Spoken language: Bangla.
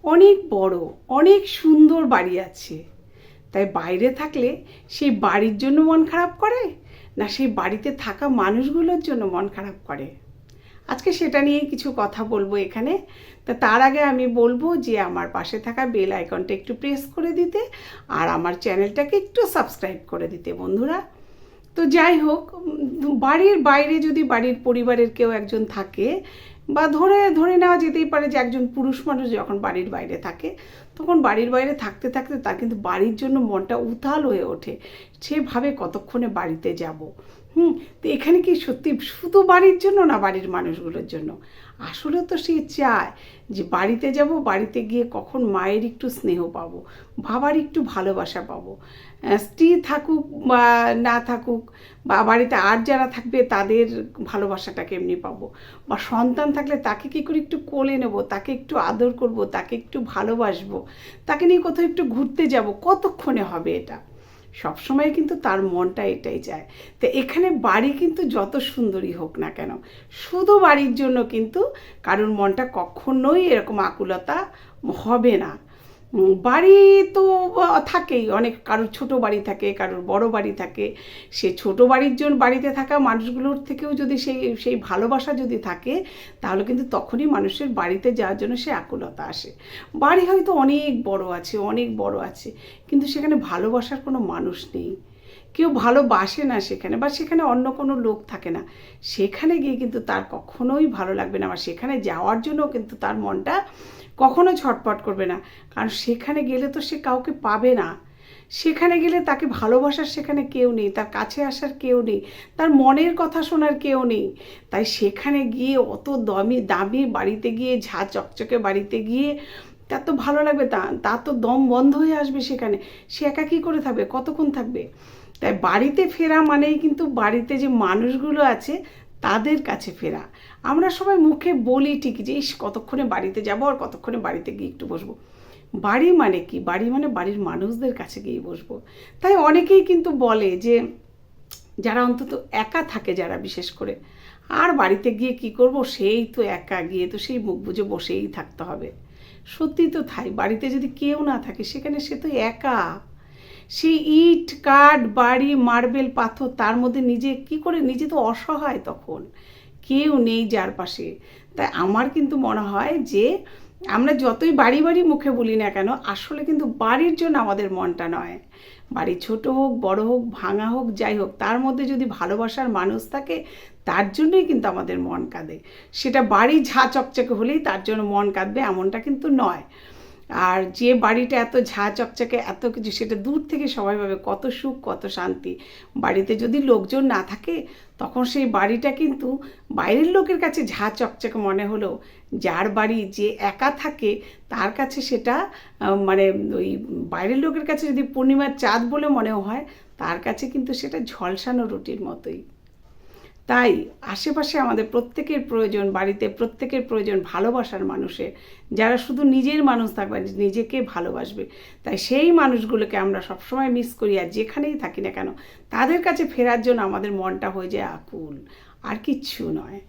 অনেক বড়, অনেক সুন্দর বাড়ি আছে, তাই বাইরে থাকলে সেই বাড়ির জন্য মন খারাপ করে না সেই বাড়িতে থাকা মানুষগুলোর জন্য মন খারাপ করে? আজকে সেটা নিয়েই কিছু কথা বলবো এখানে। তা তার আগে আমি বলবো যে আমার পাশে থাকা বেল আইকনটা একটু প্রেস করে দিতে আর আমার চ্যানেলটাকে একটু সাবস্ক্রাইব করে দিতে বন্ধুরা। তো যাই হোক, বাড়ির বাইরে যদি বাড়ির পরিবারের কেউ একজন থাকে বা ধরে ধরে নেওয়া যেতেই পারে যে একজন পুরুষ মানুষ যখন বাড়ির বাইরে থাকে তখন বাড়ির বাইরে থাকতে থাকতে তার কিন্তু বাড়ির জন্য মনটা উথাল হয়ে ওঠে। সে ভাবে কতক্ষণে বাড়িতে যাব। তো এখানে কি সত্যি শুধু বাড়ির জন্য না বাড়ির মানুষগুলোর জন্য? আসলে তো সে চায় যে বাড়িতে যাব, বাড়িতে গিয়ে কখন মায়ের একটু স্নেহ পাবো, বাবার একটু ভালোবাসা পাবো, স্ত্রী থাকুক বা না থাকুক বা বাড়িতে আর যারা থাকবে তাদের ভালোবাসাটা কেমনি পাবো, বা সন্তান থাকলে তাকে কী করে একটু কোলে নেব, তাকে একটু আদর করব, তাকে একটু ভালোবাসবো, তাকে নিয়ে কোথাও একটু ঘুরতে যাব, কতক্ষণে হবে এটা? সবসময় কিন্তু তার মনটা এটাই চায়। তো এখানে বাড়ি কিন্তু যত সুন্দরই হোক না কেন, শুধু বাড়ির জন্য কিন্তু কারোর মনটা কখনোই এরকম আকুলতা হবে না। বাড়ি তো থাকেই, অনেক কারোর ছোট বাড়ি থাকে, কারোর বড় বাড়ি থাকে। সে ছোট বাড়ির জন্য বাড়িতে থাকা মানুষগুলোর থেকেও যদি সেই সেই ভালোবাসা যদি থাকে তাহলে কিন্তু তখনই মানুষের বাড়িতে যাওয়ার জন্য সে আকুলতা আসে। বাড়ি হয়তো অনেক বড় আছে, অনেক বড় আছে, কিন্তু সেখানে ভালোবাসার কোনো মানুষ নেই, কেউ ভালোবাসে না সেখানে, বা সেখানে অন্য কোনো লোক থাকে না, সেখানে গিয়ে কিন্তু তার কখনোই ভালো লাগবে না, বা সেখানে যাওয়ার জন্য কিন্তু তার মনটা কখনো ছটফট করবে না। কারণ সেখানে গেলে তো সে কাউকে পাবে না, সেখানে গেলে তাকে ভালোবাসার সেখানে কেউ নেই, তার কাছে আসার কেউ নেই, তার মনের কথা শোনার কেউ নেই। তাই সেখানে গিয়ে অত দামি দামি বাড়িতে গিয়ে ঝা চকচকে বাড়িতে গিয়ে তার তো ভালো লাগবে, তার তো দম বন্ধ হয়ে আসবে সেখানে। সে একা কী করে থাকবে, কতক্ষণ থাকবে? তাই বাড়িতে ফেরা মানেই কিন্তু বাড়িতে যে মানুষগুলো আছে তাদের কাছে ফেরা। আমরা সবাই মুখে বলি ঠিকই যে ইস কতক্ষণে বাড়িতে যাবো আর কতক্ষণে বাড়িতে গিয়ে একটু বসবো। বাড়ি মানে কি? বাড়ি মানে বাড়ির মানুষদের কাছে গিয়ে বসবো। তাই অনেকেই কিন্তু বলে যে যারা অন্তত একা থাকে, যারা বিশেষ করে, আর বাড়িতে গিয়ে কি করব, সেই তো একা, গিয়ে তো সেই মুখ বুজে বসেই থাকতে হবে। সত্যি তো তাই, বাড়িতে যদি কেউ না থাকে সেখানে সে তো একা। সেই ইট কাঠ বাড়ি মার্বেল পাথর, তার মধ্যে নিজে কি করে, নিজে তো অসহায় তখন, কেউ নেই যার পাশে। তাই আমার কিন্তু মনে হয় যে আমরা যতই বাড়ি বাড়ি মুখে বলি না কেন, আসলে কিন্তু বাড়ির জন্য আমাদের মনটা নয়। বাড়ি ছোট হোক বড় হোক ভাঙা হোক যাই হোক, তার মধ্যে যদি ভালোবাসার মানুষ থাকে তার জন্যই কিন্তু আমাদের মন কাঁদে। সেটা বাড়ি ঝা চকচকে হলেই তার জন্য মন কাঁদবে এমনটা কিন্তু নয়। আর যে বাড়িটা এত ঝা চকচকে এত কিছু, সেটা দূর থেকে সবাই ভাবে কত সুখ কত শান্তি। বাড়িতে যদি লোকজন না থাকে তখন সেই বাড়িটা কিন্তু বাইরের লোকের কাছে ঝা চকচকে মনে হলেও যার বাড়ি, যে একা থাকে তার কাছে সেটা মানে ওই বাইরের লোকের কাছে যদি পূর্ণিমার চাঁদ বলে মনে হয়, তার কাছে কিন্তু সেটা ঝলসানো রুটির মতোই। তাই আশেপাশে আমাদের প্রত্যেকের প্রয়োজন, বাড়িতে প্রত্যেকের প্রয়োজন ভালোবাসার মানুষের, যারা শুধু নিজের মানুষ থাকবে, নিজেকে ভালোবাসবে। তাই সেই মানুষগুলোকে আমরা সবসময় মিস করি, আর যেখানেই থাকি না কেন তাদের কাছে ফেরার জন্য আমাদের মনটা হয়ে যায় আকুল, আর কিচ্ছু নয়।